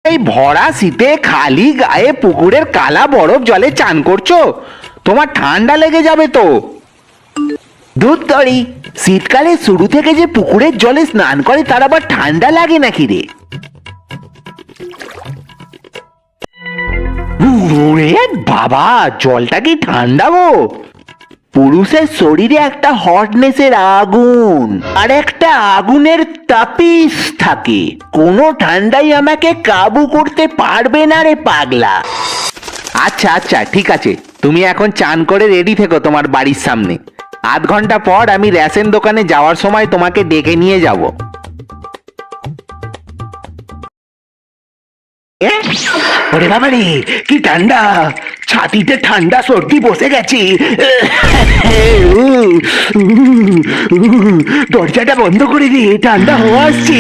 এই ভরা শীতে খালি গায়ে পুকুরের কালা বরফ জলে চান করছো? তোমার ঠান্ডা লেগে যাবে তো। দুধ তরি, শীতকালে শুরু থেকে যে পুকুরের জলে স্নান করে তার আবার ঠান্ডা লাগে নাকি রে? ওরে বাবা, জলটা কি ঠান্ডা গো! পুরুষের শরীরে একটা হটনেসের আগুন আর একটা আগুনের তাপিস থাকে। কোনো ঠান্ডাই আমাকে কাবু করতে পারবে না রে পাগলা। আচ্ছা আচ্ছা, ঠিক আছে, তুমি এখন চান করে রেডি থেকো তোমার বাড়ির সামনে। আধ ঘন্টা পর আমি রেশন দোকানে যাওয়ার সময় তোমাকে ডেকে নিয়ে যাব। ওরে বাবা রে, কি ঠান্ডা! ছাতিতে ঠান্ডা সর্দি বসে গেছে। দরজাটা বন্ধ করে দিয়ে ঠান্ডা হওয়া আসছে।